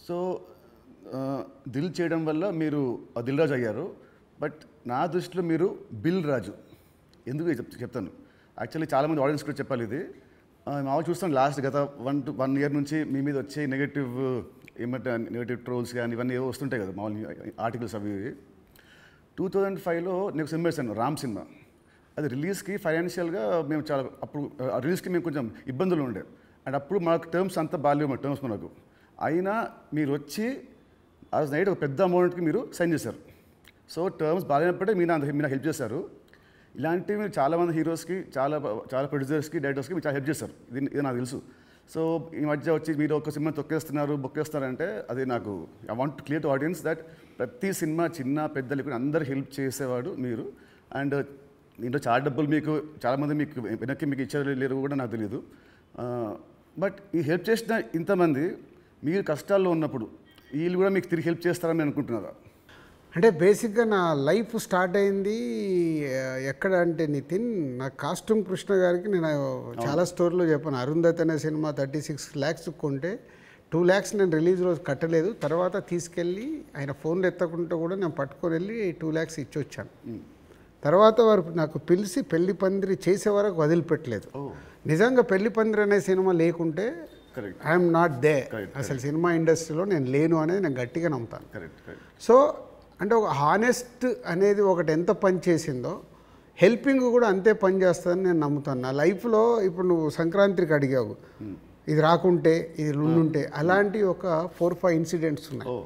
So Dil చేయడం వల్ల మీరు దిల్ రాజు అయ్యారు. బట్ నా దృష్టిలో మీరు బిల్ రాజు. ఎందుకు చెప్తాను. యాక్చువల్లీ చాలామంది ఆడియన్స్ కూడా చెప్పాలి ఇది. మామూలు చూస్తాం లాస్ట్ గత 1 year నుంచి మీ మీద వచ్చే నెగటివ్ ట్రోల్స్ కానీ ఇవన్నీ ఏవో వస్తుంటాయి కదా మామూలు ఆర్టికల్స్ అవి. 2005లో నేను సినిమా వేసాను, రామ్ సినిమా. అది రిలీజ్కి ఫైనాన్షియల్గా మేము చాలా అప్పుడు రిలీజ్కి మేము కొంచెం ఇబ్బందులు ఉండే. అండ్ అప్పుడు మాకు టర్మ్స్ అంతా బాగాలేవు, మా టర్మ్స్ మనకు. అయినా మీరు వచ్చి ఆ రోజు నైట్ ఒక పెద్ద అమౌంట్కి మీరు సైన్ చేశారు. సో టర్మ్స్ బాగాలేనప్పుడే మీరు హెల్ప్ చేశారు. ఇలాంటివి మీరు చాలామంది హీరోస్కి, చాలా ప్రొడ్యూసర్స్కి, డైరెక్టర్స్కి మీరు చాలా హెల్ప్ చేస్తారు. ఇది నాకు తెలుసు. సో ఈ మధ్య వచ్చి మీరు ఒక సినిమా బొక్కేస్తారంటే అది నాకు I want to clear to audience that ప్రతి సినిమా చిన్న పెద్ద లేకుండా అందరు హెల్ప్ చేసేవాడు మీరు. అండ్ దీంట్లో చాలా డబ్బులు మీకు చాలామంది మీకు వెనక్కి మీకు ఇచ్చారు లేరు కూడా నాకు తెలియదు. బట్ ఈ హెల్ప్ చేసిన ఇంతమంది మీరు కష్టాల్లో ఉన్నప్పుడు వీళ్ళు కూడా మీకు తిరిగి హెల్ప్ చేస్తారని అనుకుంటున్నారా? అంటే బేసిక్గా నా లైఫ్ స్టార్ట్ అయింది ఎక్కడ అంటే నితిన్, నా కాస్ట్యూమ్ కృష్ణ గారికి నేను చాలా స్టోరీలో చెప్పాను. అరుంధతి అనే సినిమా 36 lakhs కొంటే 2 lakhs నేను రిలీజ్ రోజు కట్టలేదు. తర్వాత తీసుకెళ్ళి ఆయన ఫోన్లు ఎత్తకుంటే కూడా నేను పట్టుకొని వెళ్ళి 2 lakhs ఇచ్చి వచ్చాను. తర్వాత వారు నాకు పిలిచి పెళ్లి పందిరి చేసే వరకు వదిలిపెట్టలేదు. నిజంగా పెళ్లి పందిరి అనే సినిమా లేకుంటే ఐఎమ్ నాట్ దే, అసలు సినిమా ఇండస్ట్రీలో నేను లేను అనేది నేను గట్టిగా నమ్ముతాను. సో అంటే ఒక హానెస్ట్ అనేది ఒకటి ఎంత పని చేసిందో హెల్పింగ్ కూడా అంతే పని చేస్తుందని నేను నమ్ముతాను. నా లైఫ్లో ఇప్పుడు నువ్వు సంక్రాంతికి అడిగావు, ఇది రాకుంటే ఇది ఉండుంటే, అలాంటి ఒక 4-5 ఇన్సిడెంట్స్ ఉన్నాయి.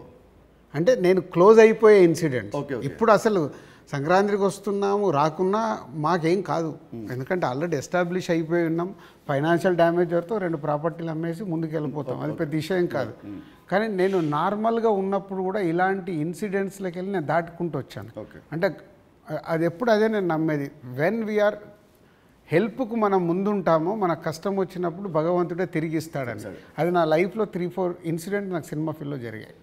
అంటే నేను క్లోజ్ అయిపోయే ఇన్సిడెంట్స్. ఇప్పుడు అసలు సంక్రాంతికి వస్తున్నాము, రాకున్నా మాకేం కాదు, ఎందుకంటే ఆల్రెడీ ఎస్టాబ్లిష్ అయిపోయి ఉన్నాం. ఫైనాన్షియల్ డ్యామేజ్తో 2 ప్రాపర్టీలు అమ్మేసి ముందుకు వెళ్ళిపోతాం, అది పెద్ద విషయం కాదు. కానీ నేను నార్మల్గా ఉన్నప్పుడు కూడా ఇలాంటి ఇన్సిడెంట్స్లోకి వెళ్ళి నేను దాటుకుంటూ వచ్చాను. అంటే అది ఎప్పుడు అదే నేను నమ్మేది, వెన్ వీఆర్ హెల్ప్కు మనం ముందుంటామో మన కష్టం వచ్చినప్పుడు భగవంతుడే తిరిగి ఇస్తాడని. అది నా లైఫ్లో 3-4 ఇన్సిడెంట్ నాకు సినిమా ఫీల్డ్లో జరిగాయి.